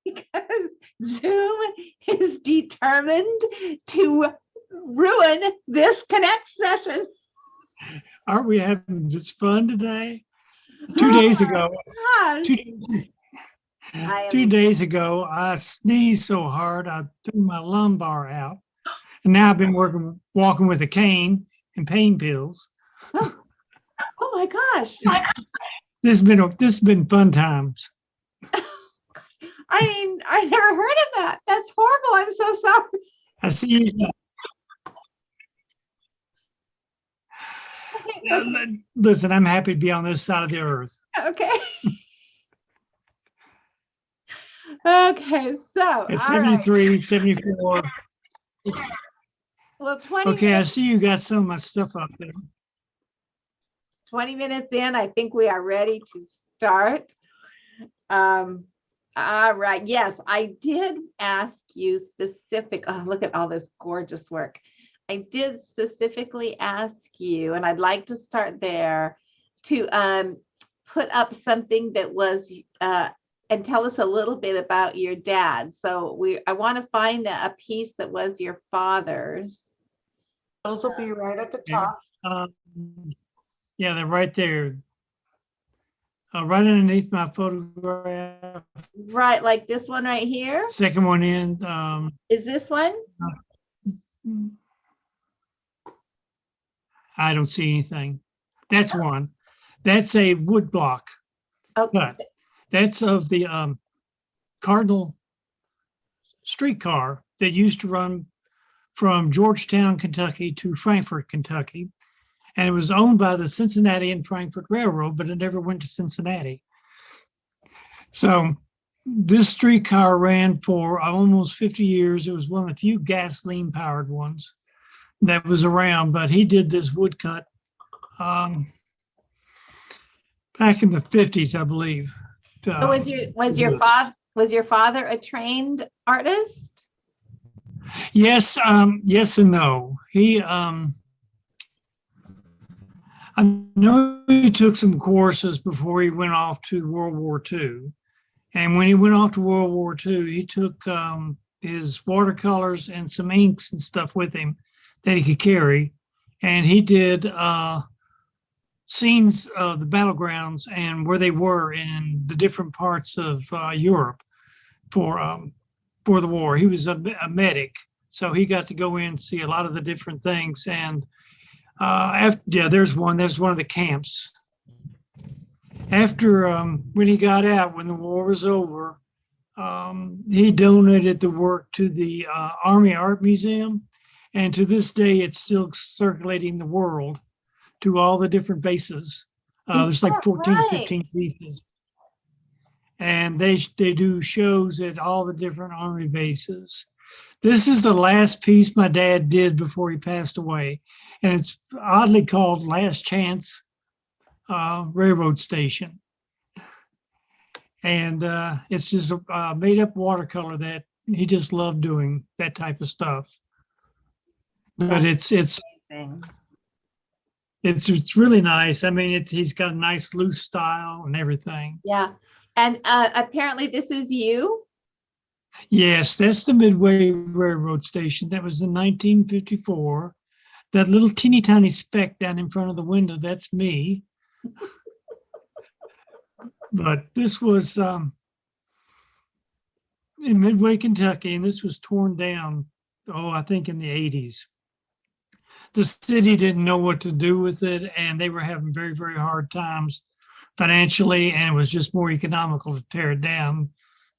because Zoom is determined to ruin this Connect session. Aren't we having just fun today? 2 days ago, Gosh. 2 days ago, I sneezed so hard I threw my lumbar out, and now I've been walking with a cane and pain pills. Oh my gosh! This has been fun times. I mean, I never heard of that. That's horrible. I'm so sorry. I see. Listen, I'm happy to be on this side of the earth. Okay. Okay, so it's 73, right. 74. Well, 20 okay, minutes, I see you got some of my stuff up there. 20 minutes in, I think we are ready to start. All right. Yes, I did ask you specific. Oh, look at all this gorgeous work. I did specifically ask you, and I'd like to start there, to put up something that was and tell us a little bit about your dad. So I want to find a piece that was your father's. Those will be right at the top. Yeah, they're right there. Right underneath my photograph. Right, like this one right here? Second one in. Is this one? I don't see anything. That's one. That's a wood block. Okay. But that's of the Cardinal streetcar that used to run from Georgetown, Kentucky to Frankfort, Kentucky. And it was owned by the Cincinnati and Frankfort Railroad, but it never went to Cincinnati. So this streetcar ran for almost 50 years. It was one of the few gasoline powered ones that was around, but he did this woodcut back in the 50s, I believe. So was your father a trained artist? Yes, yes and no. I know he took some courses before he went off to World War II. And when he went off to World War II, he took his watercolors and some inks and stuff with him that he could carry. And he did scenes of the battlegrounds and where they were in the different parts of Europe for the war. He was a medic, so he got to go in and see a lot of the different things. And there's one of the camps. After when he got out, when the war was over, he donated the work to the Army Art Museum, and to this day it's still circulating the world to all the different bases. There's like 14 or 15 pieces, and they do shows at all the different Army bases. This is the last piece my dad did before he passed away, and it's oddly called Last Chance Railroad Station. And it's just a made up watercolor that he just loved doing, that type of stuff. But it's really nice. I mean, he's got a nice loose style and everything. Yeah. And apparently this is you? Yes, that's the Midway Railroad Station. That was in 1954. That little teeny tiny speck down in front of the window, that's me. But this was in Midway, Kentucky, and this was torn down, I think in the 80s. The city didn't know what to do with it, and they were having very, very hard times financially, and it was just more economical to tear it down.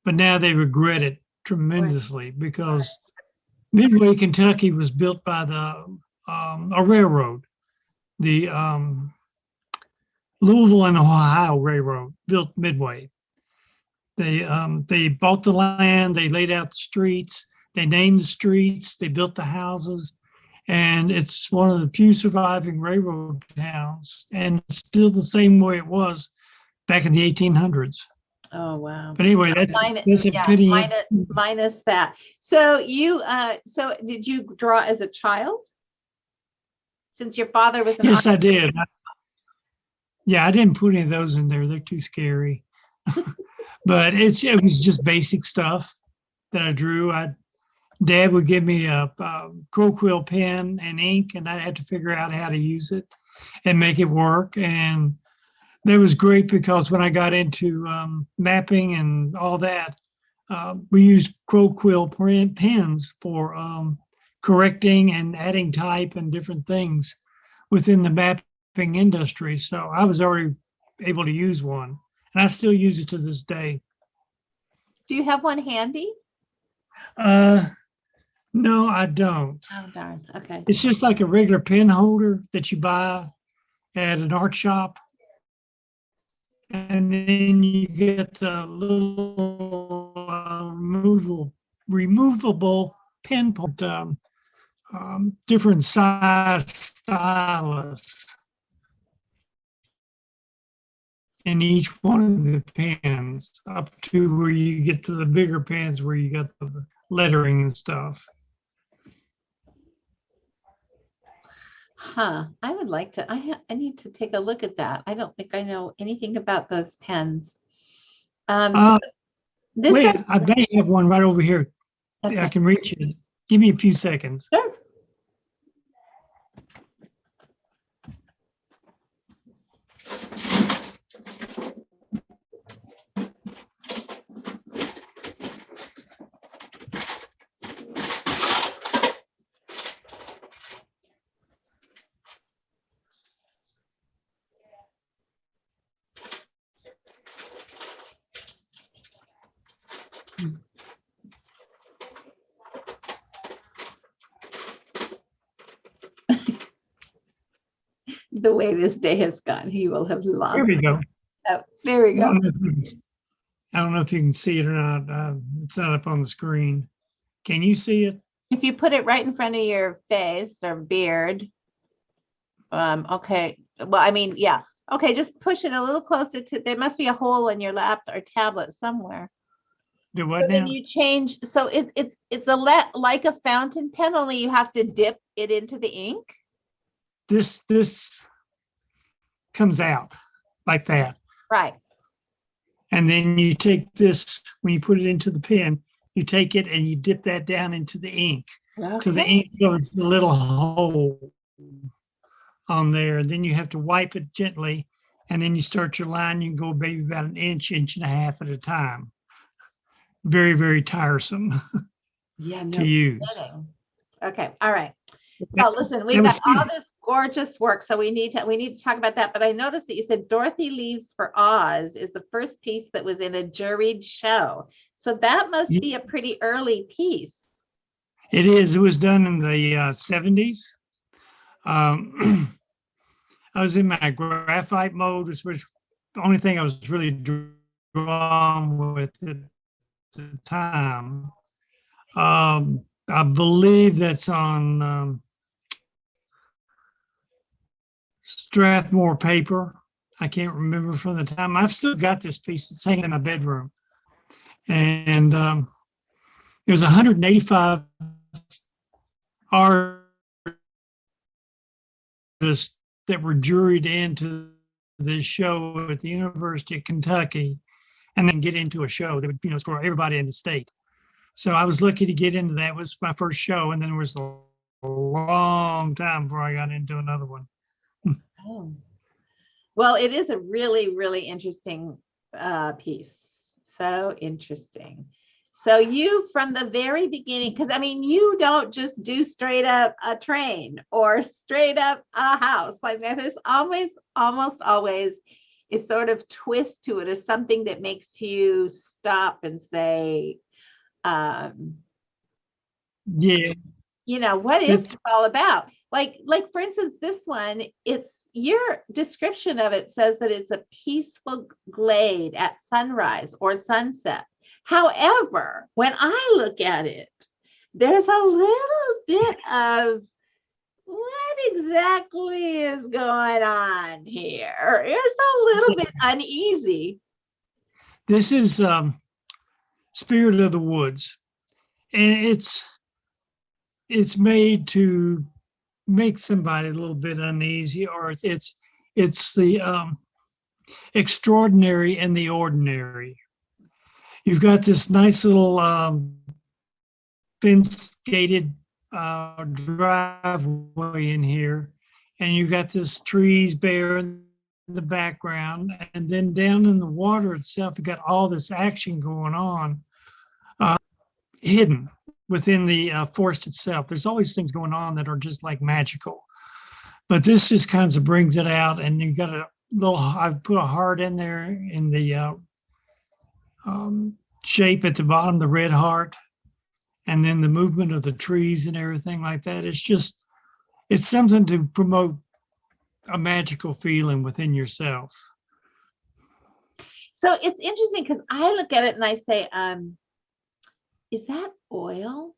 But now they regret it tremendously because Midway, Kentucky was built by a railroad. The Louisville and Ohio Railroad built Midway. They bought the land, they laid out the streets, they named the streets, they built the houses, and it's one of the few surviving railroad towns, and it's still the same way it was back in the 1800s. Oh, wow. But anyway, that's a pity. Minus that. So so did you draw as a child? Since your father was an Yes, artist? I did. Yeah, I didn't put any of those in there. They're too scary. But it was just basic stuff that I drew. Dad would give me a crow quill pen and ink, and I had to figure out how to use it and make it work. And that was great because when I got into mapping and all that, we used crow quill pens for correcting and adding type and different things within the mapping industry. So I was already able to use one, and I still use it to this day. Do you have one handy? No, I don't. Oh, darn. Okay. It's just like a regular pen holder that you buy at an art shop. And then you get a little removable pen, different size stylus in each one of the pens, up to where you get to the bigger pens where you got the lettering and stuff. Huh. I would like to, I need to take a look at that. I don't think I know anything about those pens. This Wait, I may have one right over here. Okay. I can reach it. Give me a few seconds. Sure. The way this day has gone, he will have lost. Here we go. Oh, there we I go. don't know if you can see it or not. It's not up on the screen. Can you see it? If you put it right in front of your face or beard. Okay. Well, I mean, yeah. Okay, just push it a little closer to, there must be a hole in your laptop or tablet somewhere. Do So what then now? you change, so it's like a fountain pen, only you have to dip it into the ink. This comes out like that. Right. And then you take this, when you put it into the pen, you take it and you dip that down into the ink. So the Okay. ink goes the little hole on there. Then you have to wipe it gently, and then you start your line. You can go maybe about an inch and a half at a time. Very, very tiresome Yeah, no to use. kidding. Okay, all right. Well, listen, we've got all this gorgeous work, so we need to talk about that. But I noticed that you said Dorothy Leaves for Oz is the first piece that was in a juried show. So that must be a pretty early piece. It is. It was done in the 70s. I was in my graphite mode, which was the only thing I was really drawn with at the time. I believe that's on Strathmore paper. I can't remember from the time. I've still got this piece that's hanging in my bedroom. And it was 185 artists that were juried into this show at the University of Kentucky, and then get into a show that would, for everybody in the state. So I was lucky to get into that. It was my first show, and then it was a long time before I got into another one. Oh. Well, it is a really, really interesting piece. So interesting. So you, from the very beginning, because I mean, you don't just do straight up a train or straight up a house. Like there's almost always a sort of twist to it, or something that makes you stop and say, Yeah. What is this all about? Like for instance, this one, your description of it says that it's a peaceful glade at sunrise or sunset. However, when I look at it, there's a little bit of what exactly is going on here. It's a little bit uneasy. This is Spirit of the Woods, and it's made to make somebody a little bit uneasy, or it's the extraordinary and the ordinary. You've got this nice little fence gated driveway in here, and you got this trees bare in the background, and then down in the water itself, you got all this action going on, hidden within the forest itself. There's always things going on that are just like magical, but this just kind of brings it out. And you got a little, I've put a heart in there in the shape at the bottom, the red heart, and then the movement of the trees and everything like that. It's something to promote a magical feeling within yourself. So it's interesting because I look at it and I say, is that oil?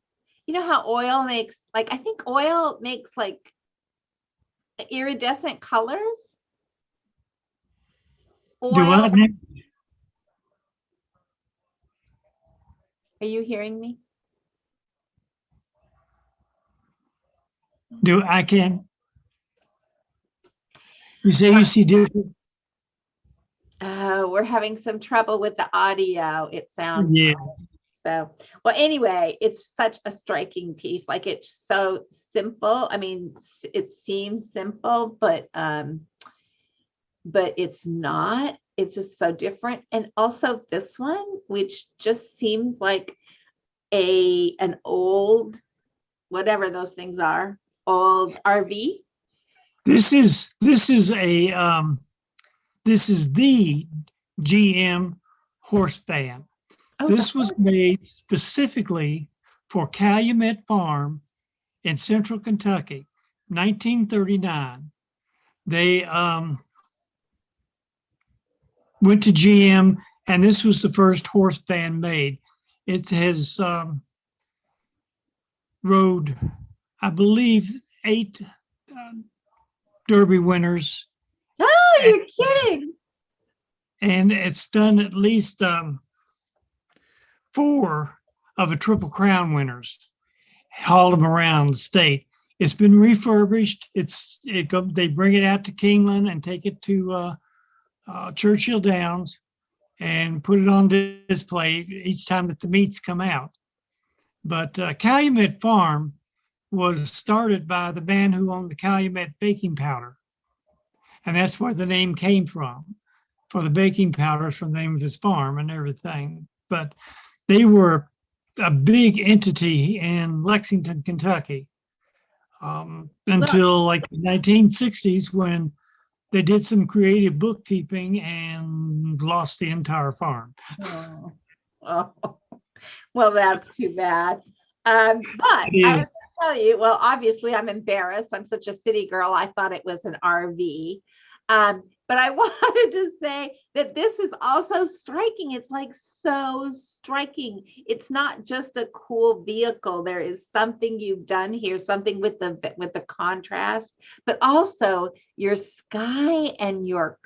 You know how oil makes, like, I think oil makes like iridescent colors. Do Oil, I, are you hearing me? I can, you say you see different? We're having some trouble with the audio, it sounds Yeah. like. So, well, anyway, it's such a striking piece. Like, it's so simple. I mean, it seems simple, but it's not. It's just so different. And also this one, which just seems like an old, whatever those things are, old RV. This is the GM horse van. Oh, This was made specifically for Calumet Farm in central Kentucky, 1939. They went to GM, and this was the first horse van made. It has rode, I believe, 8 Derby winners. Oh, you're kidding. And it's done at least 4 of the Triple Crown winners, hauled them around the state. It's been refurbished. They bring it out to Kingland and take it to Churchill Downs and put it on display each time that the meets come out. But Calumet Farm was started by the man who owned the Calumet baking powder. And that's where the name came from, for the baking powders, from the name of his farm and everything. But they were a big entity in Lexington, Kentucky, until like the 1960s, when they did some creative bookkeeping and lost the entire farm. Oh. Well, that's too bad. But I have to tell you, well, obviously I'm embarrassed. I'm such a city girl. I thought it was an RV. But I wanted to say that this is also striking. It's like so striking. It's not just a cool vehicle. There is something you've done here, something with the contrast, but also your sky and your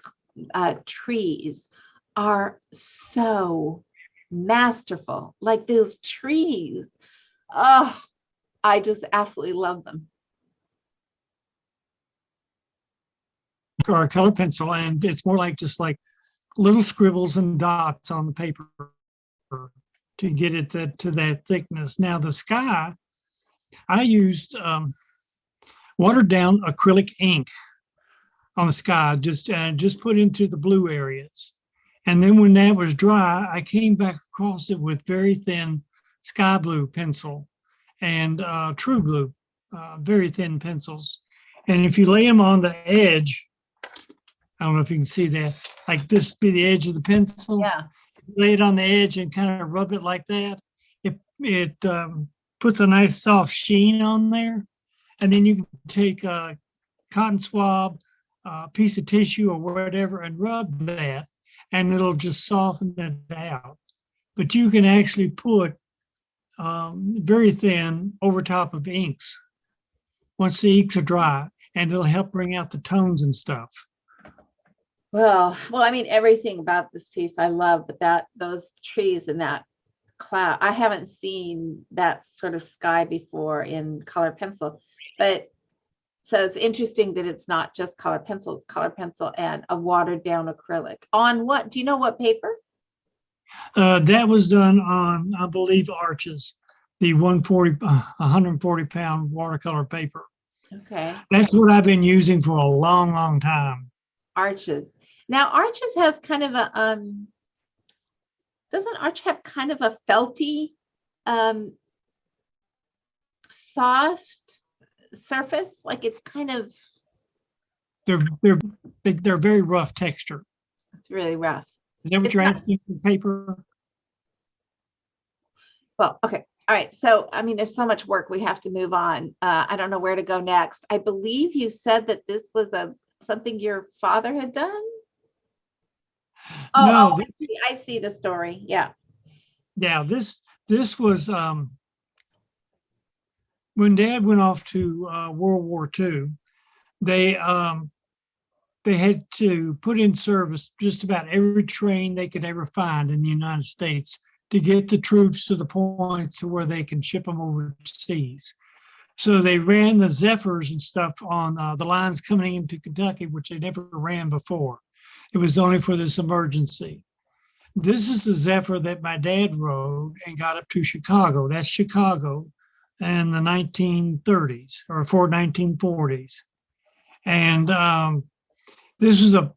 trees are so masterful. Like those trees. Oh, I just absolutely love them. Or a color pencil, and it's more like just like little scribbles and dots on the paper to get it to that thickness. Now the sky, I used watered down acrylic ink on the sky, just put into the blue areas. And then when that was dry, I came back across it with very thin sky blue pencil and true blue, very thin pencils. And if you lay them on the edge, I don't know if you can see that, like this be the edge of the pencil. Yeah. Lay it on the edge and kind of rub it like that. It puts a nice soft sheen on there. And then you can take a cotton swab, a piece of tissue or whatever, and rub that, and it'll just soften it out. But you can actually put very thin over top of inks once the inks are dry, and it'll help bring out the tones and stuff. Well, I mean, everything about this piece I love, but those trees and that cloud, I haven't seen that sort of sky before in color pencil. But so it's interesting that it's not just color pencil, it's color pencil and a watered down acrylic. On what? Do you know what paper? That was done on, I believe, arches, the 140-pound watercolor paper. Okay, That's what I've been using for a long, long time. Arches. Now Arches has kind of a doesn't Arch have kind of a felty soft surface? Like it's kind of, They're very rough texture. it's really rough. Is that what It's you're not- asking for paper? Well, okay. All right. So, I mean, there's so much work. We have to move on. I don't know where to go next. I believe you said that this was something your father had done. No, I see the story. Yeah. yeah, this was when Dad went off to World War II. They had to put in service just about every train they could ever find in the United States to get the troops to the point to where they can ship them overseas. So they ran the Zephyrs and stuff on the lines coming into Kentucky, which they never ran before. It was only for this emergency. This is the Zephyr that my dad rode and got up to Chicago. That's Chicago in the 1930s or 1940s. And this is an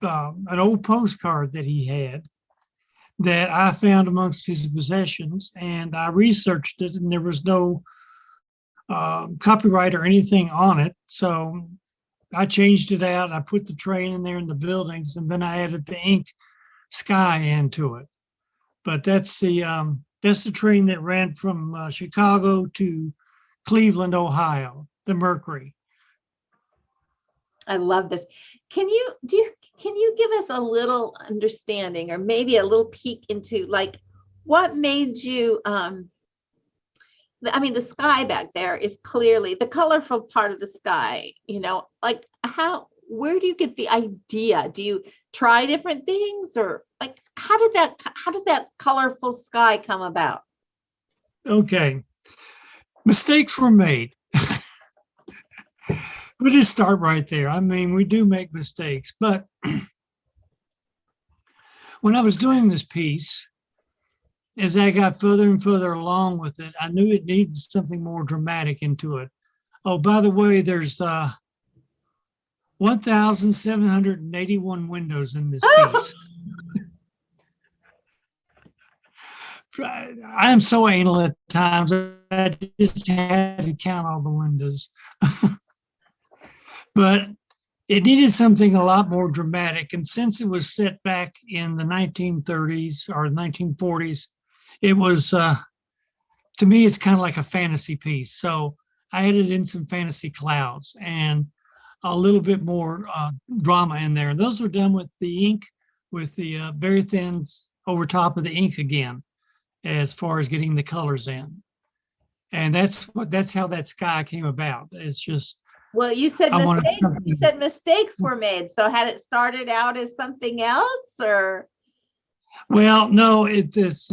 old postcard that he had that I found amongst his possessions, and I researched it, and there was no copyright or anything on it. So I changed it out. I put the train in there in the buildings, and then I added the ink sky into it. But that's the train that ran from Chicago to Cleveland, Ohio, the Mercury. I love this. Can you give us a little understanding or maybe a little peek into like what made you I mean, the sky back there is clearly the colorful part of the sky, like where do you get the idea? Do you try different things or like how did that colorful sky come about? Okay. Mistakes were made. We'll just start right there. I mean, we do make mistakes, but when I was doing this piece, as I got further and further along with it, I knew it needed something more dramatic into it. Oh, by the way, there's 1,781 windows in this piece. I'm so anal at times, I just had to count all the windows. But it needed something a lot more dramatic. And since it was set back in the 1930s or 1940s, it was, to me, it's kind of like a fantasy piece. So I added in some fantasy clouds and a little bit more drama in there. And those were done with the ink, with the very thin over top of the ink again, as far as getting the colors in. And that's how that sky came about. It's just, Well, you said I wanted mistakes. something- You said mistakes were made. So had it started out as something else or? well, no, it is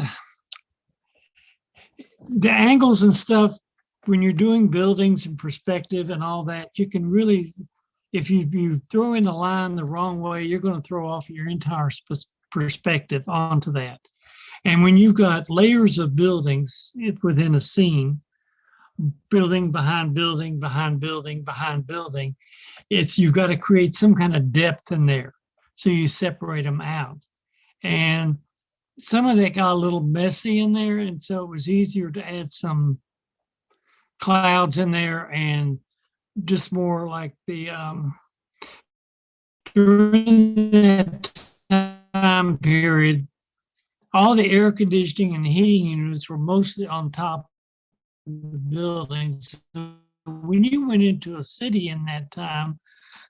the angles and stuff. When you're doing buildings and perspective and all that, you can really, if you throw in a line the wrong way, you're going to throw off your entire perspective onto that. And when you've got layers of buildings within a scene, building behind building behind building behind building, you've got to create some kind of depth in there. So you separate them out. And some of that got a little messy in there. And so it was easier to add some clouds in there and just more like the, during that time period, all the air conditioning and heating units were mostly on top of the buildings. When you went into a city in that time,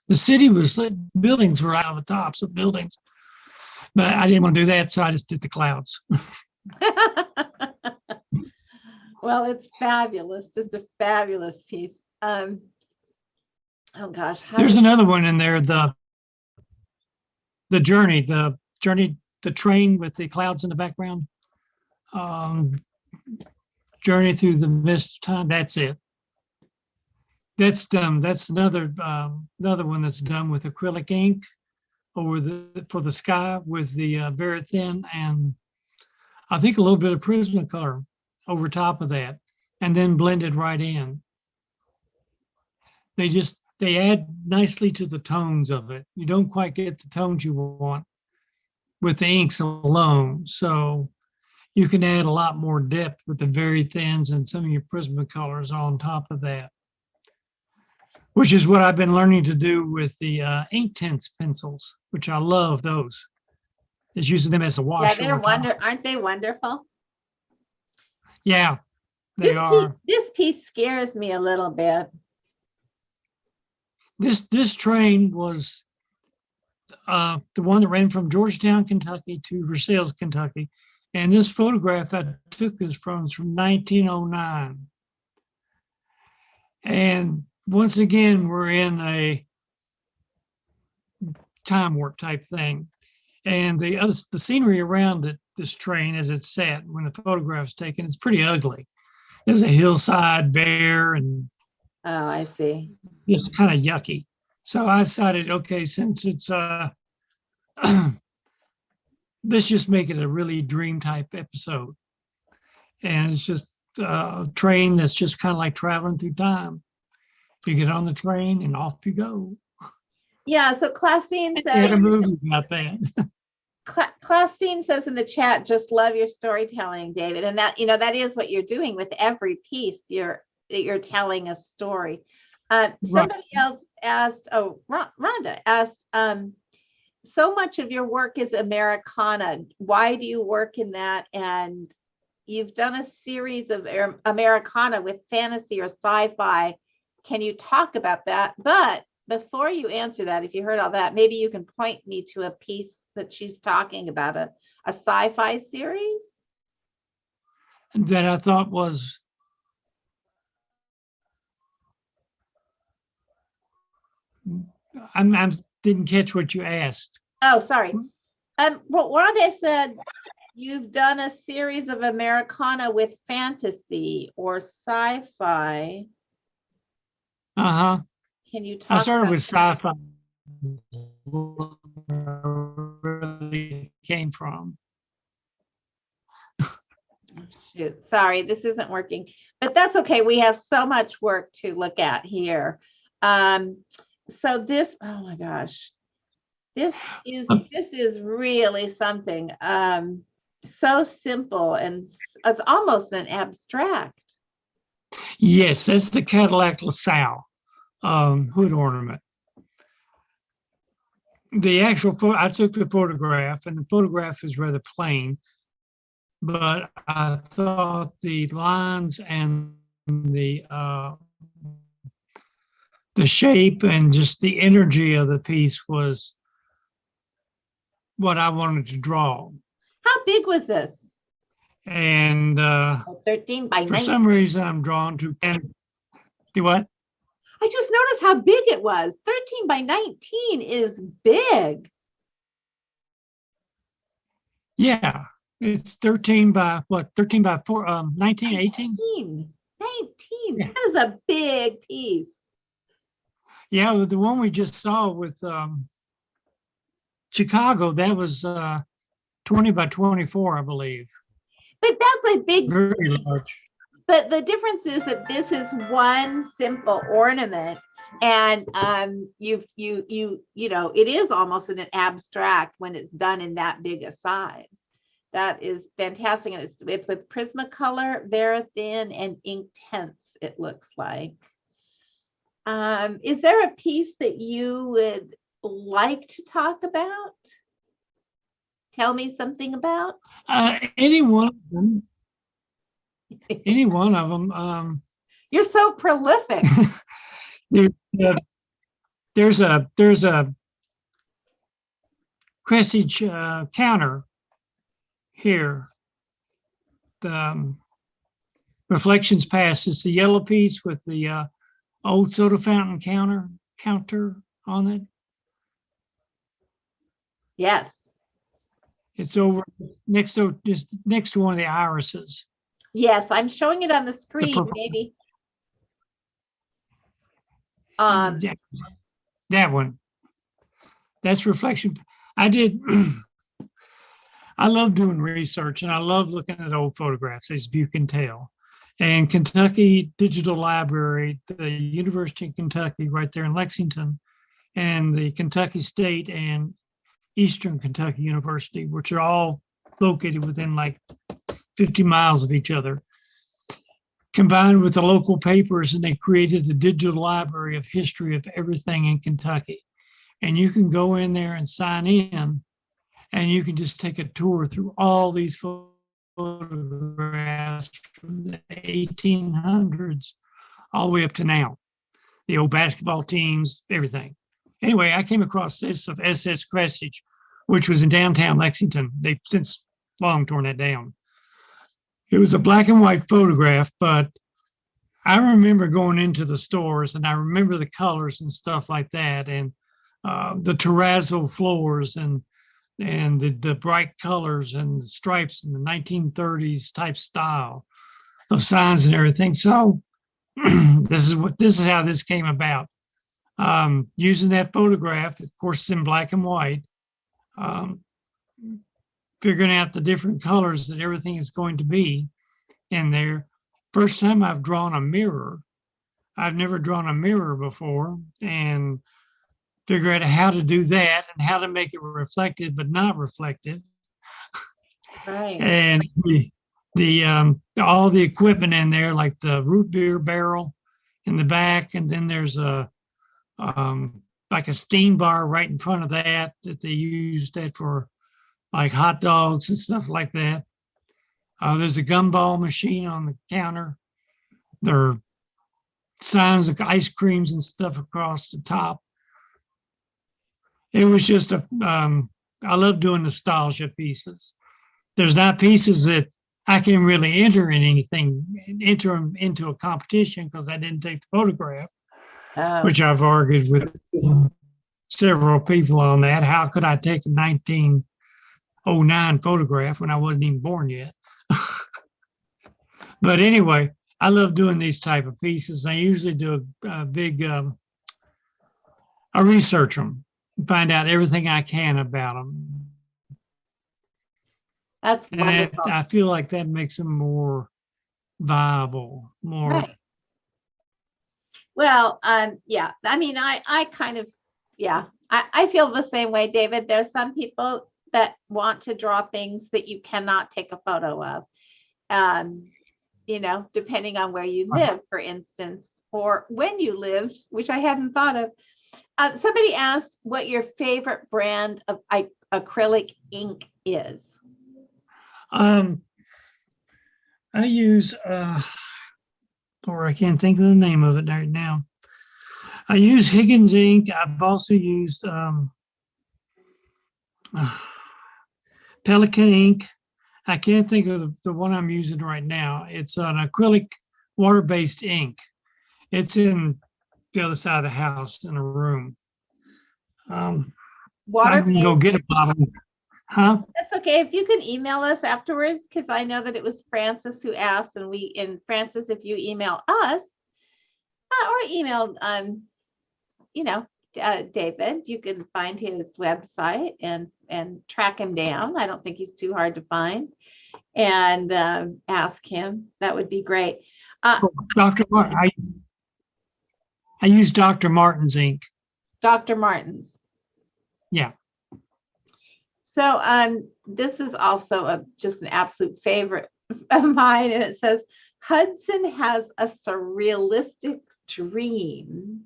the city was, buildings were out of the tops of buildings. But I didn't want to do that, so I just did the clouds. Well, it's fabulous. Just a fabulous piece. Oh gosh. There's another one in there, the journey, the train with the clouds in the background. Journey through the mist of time. That's it. That's done. That's another one that's done with acrylic ink for the sky with the very thin and I think a little bit of Prismacolor over top of that, and then blended right in. They add nicely to the tones of it. You don't quite get the tones you want with the inks alone. So you can add a lot more depth with the very thins and some of your Prismacolors on top of that, which is what I've been learning to do with the Inktense pencils, which I love those. It's using them as a wash. Yeah, over top. aren't they wonderful? Yeah, they are. This piece scares me a little bit. This train was the one that ran from Georgetown, Kentucky to Versailles, Kentucky. And this photograph I took is from 1909. And once again, we're in a time warp type thing. And the scenery around this train as it's set when the photograph's taken, it's pretty ugly. There's a hillside bare and Oh, I see. it's kind of yucky. So I decided, okay, since it's let's just make it a really dream type episode. And it's just a train that's just kind of like traveling through time. You get on the train and off you go. Yeah, so Classine They had a says, movie about that. Classine says in the chat, just love your storytelling, David. And that, that is what you're doing with every piece. You're telling a story. Somebody else asked, Rhonda asked, so much of your work is Americana. Why do you work in that? And you've done a series of Americana with fantasy or sci-fi. Can you talk about that? But before you answer that, if you heard all that, maybe you can point me to a piece that she's talking about, a sci-fi series that I thought was I didn't catch what you asked. Oh, sorry. Well, Rhonda said you've done a series of Americana with fantasy or sci-fi. Uh-huh. Can you talk I started about with sci-fi. Really came from. Shoot, sorry, this isn't working, but that's okay. We have so much work to look at here. So this, oh my gosh, this is really something. So simple, and it's almost an abstract. Yes, that's the Cadillac Lasalle hood ornament. The actual I took the photograph, and the photograph is rather plain, but I thought the lines and the shape and just the energy of the piece was what I wanted to draw. How big was this? And 13 by 19. For some reason, I'm drawn to. And do what? I just noticed how big it was. 13 by 19 is big. Yeah, it's 13 by what? 13 by 19, 18? 19. Yeah. That is a big piece. Yeah, the one we just saw with Chicago, that was 20 by 24, I believe. But that's a big, very large. But the difference is that this is one simple ornament, and it is almost an abstract when it's done in that big a size. That is fantastic, and it's with Prismacolor, very thin, and Inktense. It looks like. Is there a piece that you would like to talk about? Tell me something about? Any one of them. Any one of them. You're so prolific. There's a Crestage counter here. The Reflections Past is the yellow piece with the old soda fountain counter on it. Yes. It's over next to one of the irises. Yes, I'm showing it on the screen, maybe. Yeah, that one. That's Reflection. I I love doing research and I love looking at old photographs, as you can tell. And Kentucky Digital Library, the University of Kentucky, right there in Lexington, and the Kentucky State and Eastern Kentucky University, which are all located within like 50 miles of each other, combined with the local papers, and they created the digital library of history of everything in Kentucky. And you can go in there and sign in, and you can just take a tour through all these photographs from the 1800s all the way up to now, the old basketball teams, everything. Anyway, I came across this of SS Crestage, which was in downtown Lexington. They've since long torn that down. It was a black and white photograph, but I remember going into the stores and I remember the colors and stuff like that, and the terrazzo floors and the bright colors and the stripes in the 1930s type style of signs and everything. So this is how this came about. Using that photograph, of course, it's in black and white, figuring out the different colors that everything is going to be in there. First time I've drawn a mirror. I've never drawn a mirror before, and figure out how to do that and how to make it reflective but not reflective. Right. And the all the equipment in there, like the root beer barrel in the back, and then there's a like a steam bar right in front of that they used that for like hot dogs and stuff like that. There's a gumball machine on the counter. There are signs of ice creams and stuff across the top. It was just I love doing nostalgia pieces. There's not pieces that I can really enter them into a competition because I didn't take the photograph, which I've argued with several people on that. How could I take a 1909 photograph when I wasn't even born yet? But anyway, I love doing these type of pieces. I usually do a big, I research them, find out everything I can about them. That's wonderful. And I feel like that makes them more viable, more. Right. Well, yeah, I mean, I kind of, yeah, I feel the same way, David. There's some people that want to draw things that you cannot take a photo of. You know, depending on where you live, for instance, or when you lived, which I hadn't thought of. Somebody asked what your favorite brand of acrylic ink is. I use, or I can't think of the name of it right now. I use Higgins ink. I've also used Pelican ink. I can't think of the one I'm using right now. It's an acrylic water-based ink. It's in the other side of the house in a room. I can go get a bottle. Huh? That's okay. If you can email us afterwards, because I know that it was Francis who asked, and Francis, if you email us or email, David, you can find his website and track him down. I don't think he's too hard to find, and ask him. That would be great. Dr. Martin, I use Dr. Martin's ink. Dr. Martin's. Yeah. So this is also just an absolute favorite of mine, and it says, Hudson has a surrealistic dream.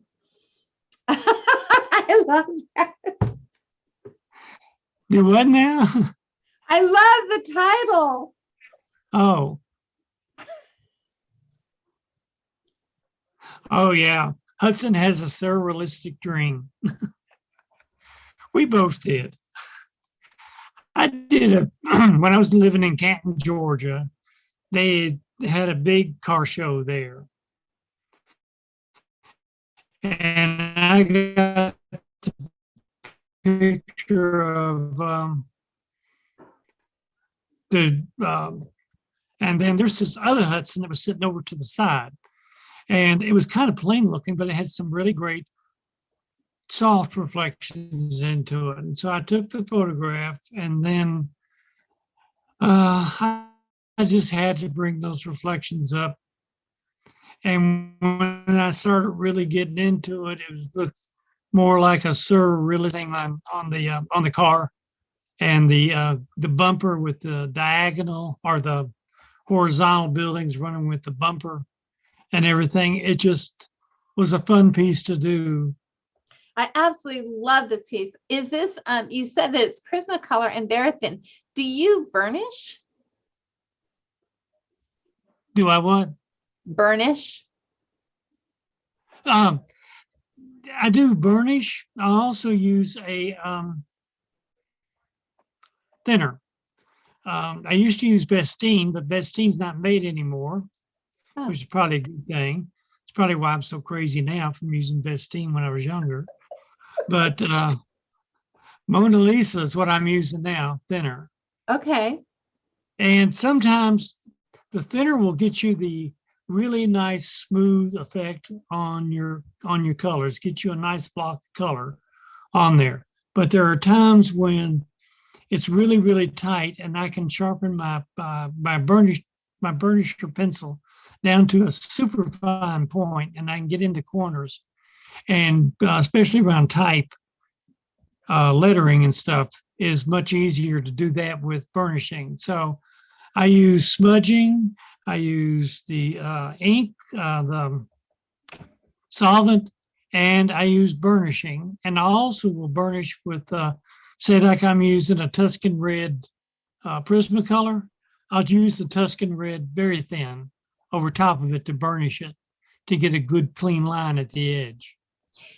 I love that. Do what now? I love the title. Oh. Oh, yeah. Hudson has a surrealistic dream. We both did. I did when I was living in Canton, Georgia. They had a big car show there. And I got the picture of and then there's this other Hudson that was sitting over to the side. And it was kind of plain looking, but it had some really great soft reflections into it. And so I took the photograph, and then I just had to bring those reflections up. And when I started really getting into it, it was looked more like a surrealist thing on the car, and the bumper with the diagonal or the horizontal buildings running with the bumper and everything. It just was a fun piece to do. I absolutely love this piece. Is this, you said that it's Prismacolor and very thin. Do you burnish? Do I want? Burnish? Um, I do burnish. I also use a thinner. I used to use Bestine, but Bestine's not made anymore, Oh, which is probably a good thing. It's probably why I'm so crazy now from using Bestine when I was younger. But Mona Lisa is what I'm using now, thinner. okay. And sometimes the thinner will get you the really nice smooth effect on your colors, get you a nice block of color on there. But there are times when it's really, really tight, and I can sharpen my burnisher pencil down to a super fine point, and I can get into corners, and especially around type lettering and stuff is much easier to do that with burnishing. So I use smudging, I use the ink, the solvent, and I use burnishing. And I also will burnish with, say, like I'm using a Tuscan red Prismacolor. I'll use the Tuscan red very thin over top of it to burnish it to get a good clean line at the edge.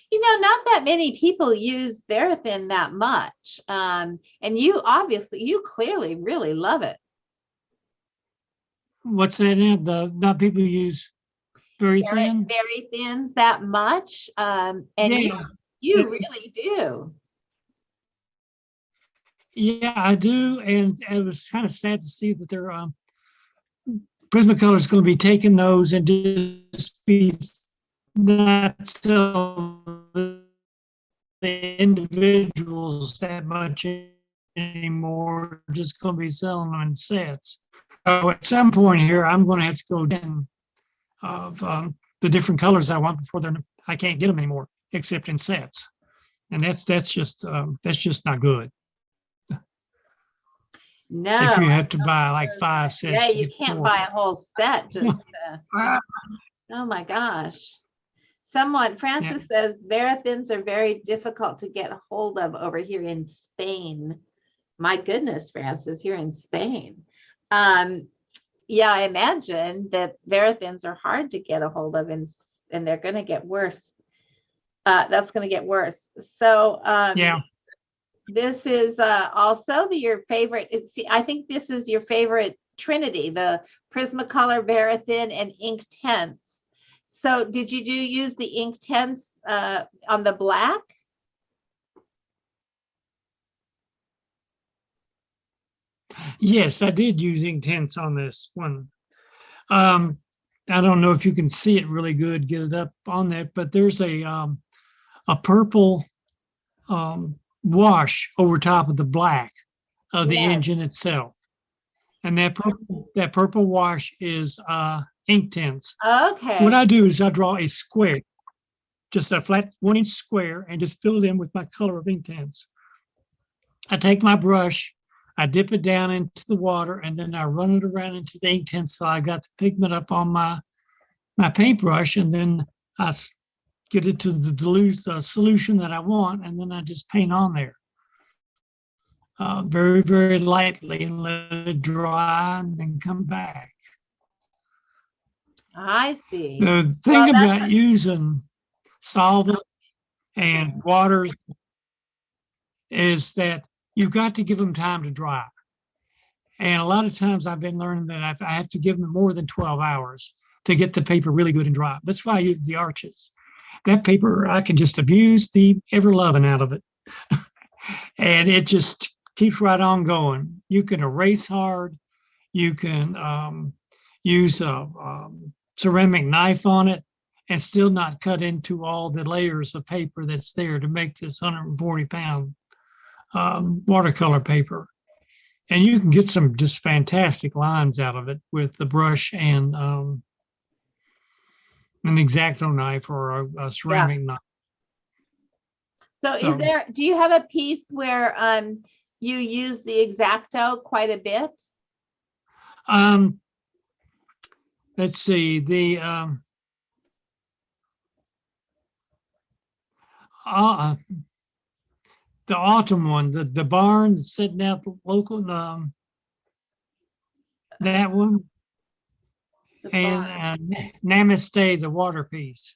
You know, not that many people use Verithin that much. And you obviously, you clearly really love it. What's that in? Not people use very thin? Very thins that much. And Yeah. you really do. Yeah, I do. And it was kind of sad to see that their Prismacolor is going to be taking those and just be not sell the individuals that much anymore, just going to be selling them in sets. So at some point here, I'm going to have to go in of the different colors I want before I can't get them anymore, except in sets. And that's just not good. No. If you have to buy like 5 sets. Yeah, you can't buy a whole set. Just oh my gosh. Francis says, Verithins are very difficult to get a hold of over here in Spain. My goodness, Francis, you're in Spain. Yeah, I imagine that Verithins are hard to get a hold of, and they're going to get worse. That's going to get worse. So yeah. This is also your favorite. I think this is your favorite Trinity, the Prismacolor, Verithin, and Ink Tense. So did you use the Ink Tense on the black? Yes, I did use Ink Tense on this one. I don't know if you can see it really good, get it up on that, but there's a purple wash over top of the black of the engine itself. And that purple wash is Ink Tense. Okay. What I do is I draw a square, just a flat 1-inch square, and just fill it in with my color of Ink Tense. I take my brush, I dip it down into the water, and then I run it around into the Ink Tense. So I got the pigment up on my paintbrush, and then I get it to the dilute solution that I want, and then I just paint on there. Very, very lightly, and let it dry, and then come back. I see. The thing about using solvent and waters is that you've got to give them time to dry. And a lot of times I've been learning that I have to give them more than 12 hours to get the paper really good and dry. That's why I use the arches. That paper, I can just abuse the ever-loving out of it. And it just keeps right on going. You can erase hard. You can use a ceramic knife on it and still not cut into all the layers of paper that's there to make this 140-pound watercolor paper. And you can get some just fantastic lines out of it with the brush and an X-Acto knife or a ceramic knife. So So- do you have a piece where you use the X-Acto quite a bit? Let's see, the autumn one, the barn sitting out the local, that one, The and barn. Namaste, the water piece.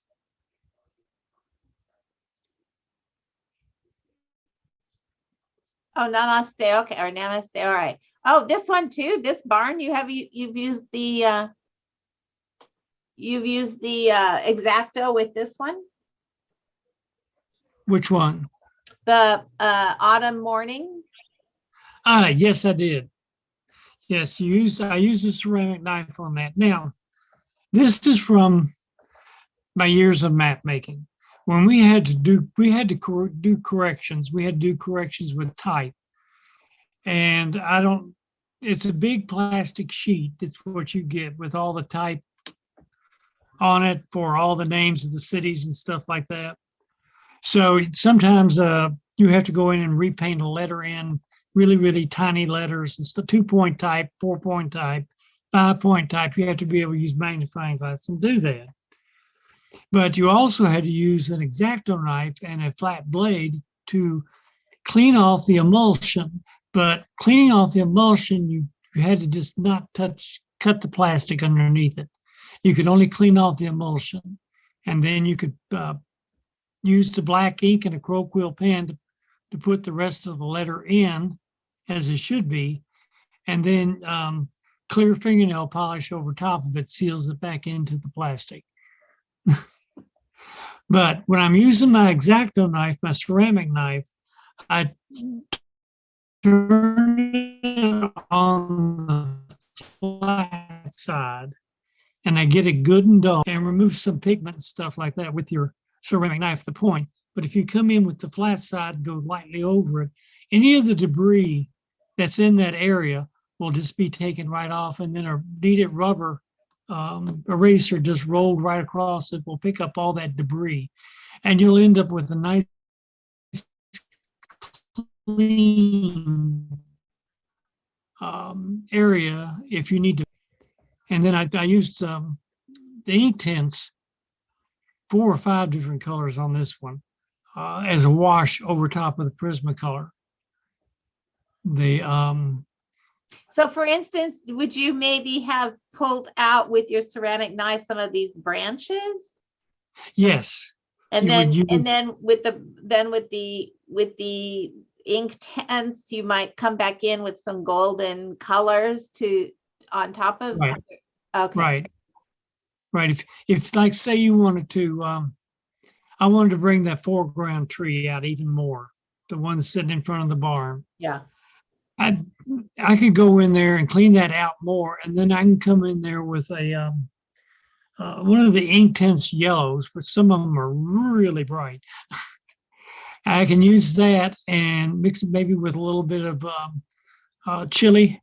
Oh, namaste. Okay, or namaste. All right. Oh, this one too. This barn. You've used the X-Acto with this one. Which one? The autumn morning. Yes, I did. Yes, I used a ceramic knife on that. Now, this is from my years of map making. When we had to do corrections. We had to do corrections with type. And it's a big plastic sheet. That's what you get with all the type on it for all the names of the cities and stuff like that. So sometimes you have to go in and repaint a letter in really, really tiny letters. It's the 2-point type, 4-point type, 5-point type. You have to be able to use magnifying glass and do that. But you also had to use an X-Acto knife and a flat blade to clean off the emulsion. But cleaning off the emulsion, you had to just not cut the plastic underneath it. You could only clean off the emulsion. And then you could use the black ink and a crow quill pen to put the rest of the letter in as it should be. And then clear fingernail polish over top of it seals it back into the plastic. But when I'm using my X-Acto knife, my ceramic knife, I turn it on the flat side and I get it good and dull and remove some pigment and stuff like that with your ceramic knife, the point. But if you come in with the flat side, go lightly over it, any of the debris that's in that area will just be taken right off, and then a kneaded rubber eraser just rolled right across it will pick up all that debris. And you'll end up with a nice clean area if you need to. And then I used the ink tints, 4 or 5 different colors on this one, as a wash over top of the Prismacolor. So for instance, would you maybe have pulled out with your ceramic knife some of these branches? Yes. And You then would- and then with the ink tints, you might come back in with some golden colors on top of. Right. Okay. Right. If like say you wanted to, I wanted to bring that foreground tree out even more, the one sitting in front of the barn. Yeah. I could go in there and clean that out more, and then I can come in there with a one of the ink tints yellows, but some of them are really bright. I can use that and mix it maybe with a little bit of chili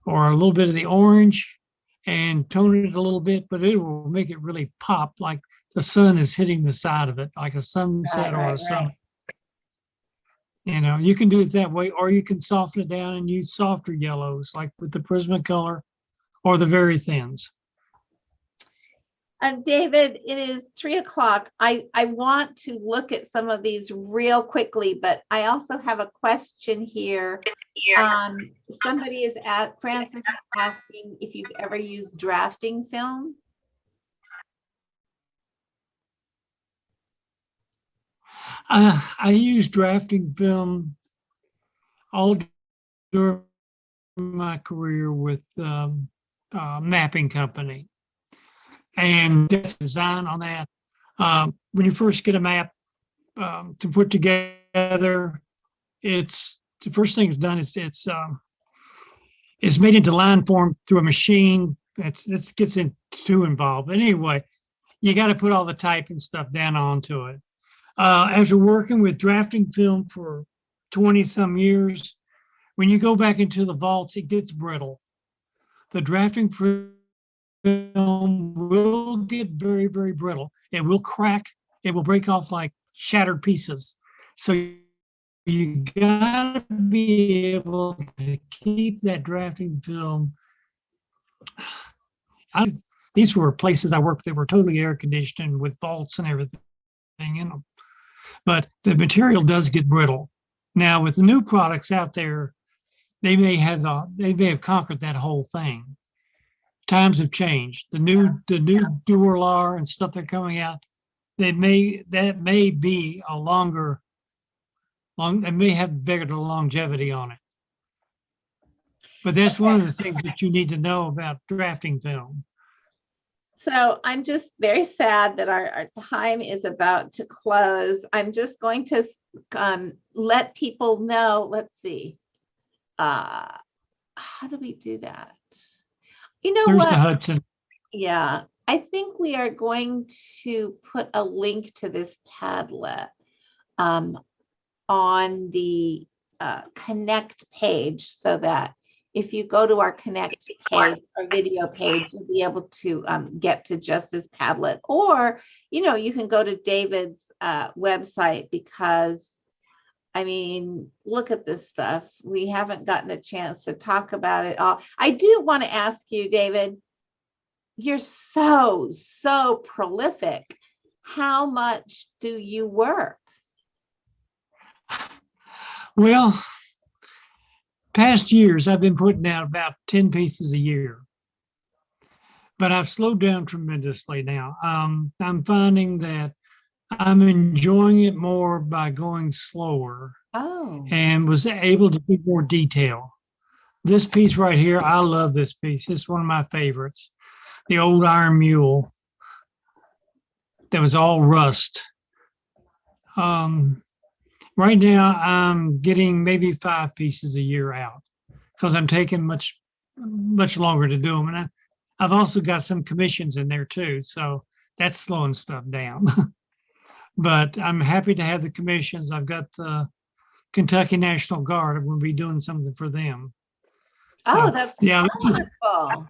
or a little bit of the orange and tone it a little bit, but it will make it really pop like the sun is hitting the side of it, like a sunset or a sun. You know, you can do it that way, or you can soften it down and use softer yellows, like with the Prismacolor or the very thins. David, it is 3:00. I want to look at some of these real quickly, but I also have a question here. Somebody is Francis is asking if you've ever used drafting film. I used drafting film all during my career with mapping company, and design on that. When you first get a map to put together, it's the first thing it's done. It's made into line form through a machine. It gets too involved. But anyway, you got to put all the type and stuff down onto it. After working with drafting film for 20 some years, when you go back into the vaults, it gets brittle. The drafting film will get very, very brittle. It will crack. It will break off like shattered pieces. So you gotta be able to keep that drafting film. These were places I worked that were totally air conditioned with vaults and everything in them. But the material does get brittle. Now with the new products out there, they may have conquered that whole thing. Times have changed. The new Dualar and stuff that are coming out, that may be a they may have bigger longevity on it. But that's one of the things that you need to know about drafting film. So I'm just very sad that our time is about to close. I'm just going to let people know. Let's see. How do we do that? You know There's what? the Hudson. Yeah, I think we are going to put a link to this Padlet on the Connect page, so that if you go to our Connect page, our video page, you'll be able to get to just this Padlet. Or, you can go to David's website, because I mean, look at this stuff. We haven't gotten a chance to talk about it all. I do want to ask you, David, you're so prolific. How much do you work? Well, past years, I've been putting out about 10 pieces a year, but I've slowed down tremendously now. I'm finding that I'm enjoying it more by going slower. Oh. And was able to do more detail. This piece right here, I love this piece. It's one of my favorites. The old iron mule that was all rust. Right now, I'm getting maybe 5 pieces a year out, because I'm taking much longer to do them. And I've also got some commissions in there too, so that's slowing stuff down. But I'm happy to have the commissions. I've got the Kentucky National Guard. I'm going to be doing something for them. So, that's wonderful.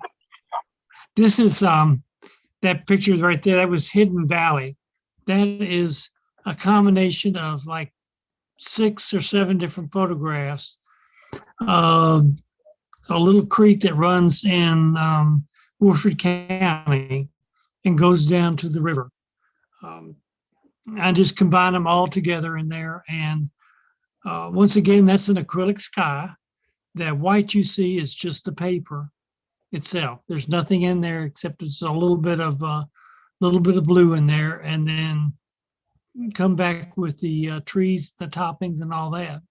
This is that picture right there. That was Hidden Valley. That is a combination of like 6 or 7 different photographs of a little creek that runs in Woodford County and goes down to the river. I just combine them all together in there. And once again, that's an acrylic sky. That white you see is just the paper itself. There's nothing in there except it's a little bit of blue in there, and then come back with the trees, the toppings, and all that.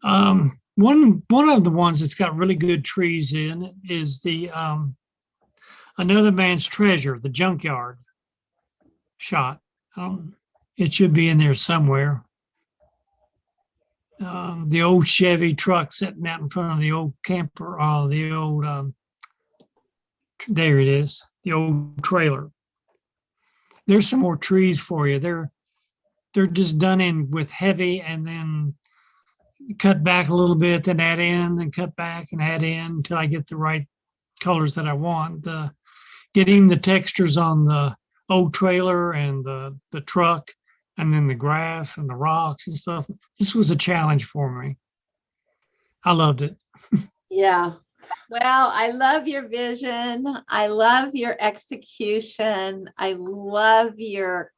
One of the ones that's got really good trees in is the Another Man's Treasure, the junkyard shot. It should be in there somewhere. The old Chevy truck sitting out in front of the old camper, there it is, the old trailer. There's some more trees for you. They're just done in with heavy, and then cut back a little bit, then add in, then cut back and add in until I get the right colors that I want. Getting the textures on the old trailer and the truck, and then the grass and the rocks and stuff. This was a challenge for me. I loved it. Yeah. Well, I love your vision. I love your execution. I love your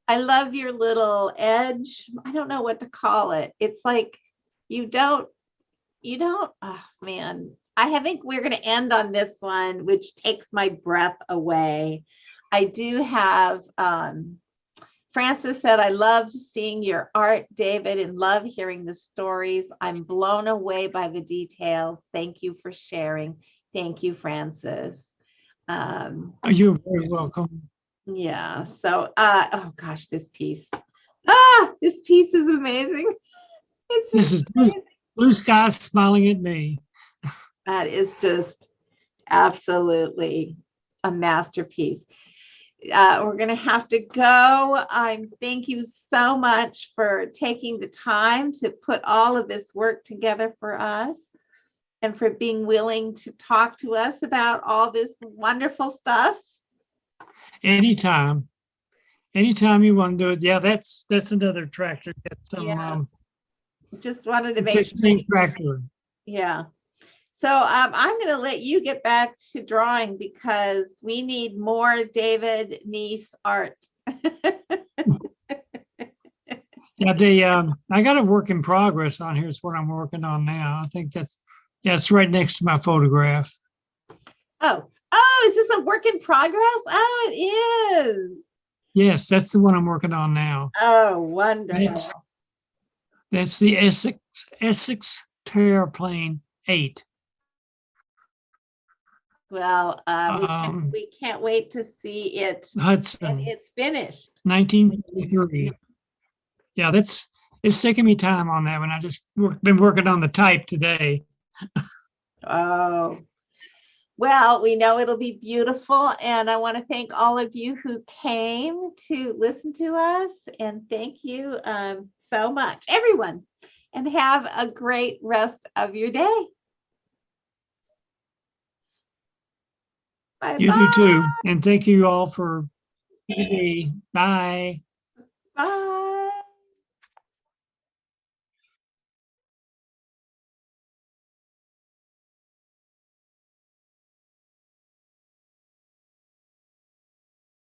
little edge. I don't know what to call it. It's like you don't, oh man. I think we're going to end on this one, which takes my breath away. I do have, Francis said, I loved seeing your art, David, and love hearing the stories. I'm blown away by the details. Thank you for sharing. Thank you, Francis. You're very welcome. Yeah. So, oh gosh, this piece is amazing. This is blue sky smiling at me. That is just absolutely a masterpiece. we're going to have to go. Thank you so much for taking the time to put all of this work together for us and for being willing to talk to us about all this wonderful stuff. Anytime. Anytime you want to do it. Yeah, that's another tractor. That's some Yeah. Just wanted to make sure. 16 tractor. Yeah. So I'm going to let you get back to drawing because we need more David Neace art. Yeah, I got a work in progress on here. Is what I'm working on now. I think it's right next to my photograph. Oh, is this a work in progress? Oh, it is. Yes, that's the one I'm working on now. Oh, wonderful. That's the Essex Terraplane 8. Well, we can't wait to see it. Hudson. And it's finished. 1933. Yeah, it's taking me time on that one. I just been working on the type today. Oh, well, we know it'll be beautiful. And I want to thank all of you who came to listen to us. And thank you so much, everyone. And have a great rest of your day. Bye-bye. You do too. And thank you all for today. Bye. Bye.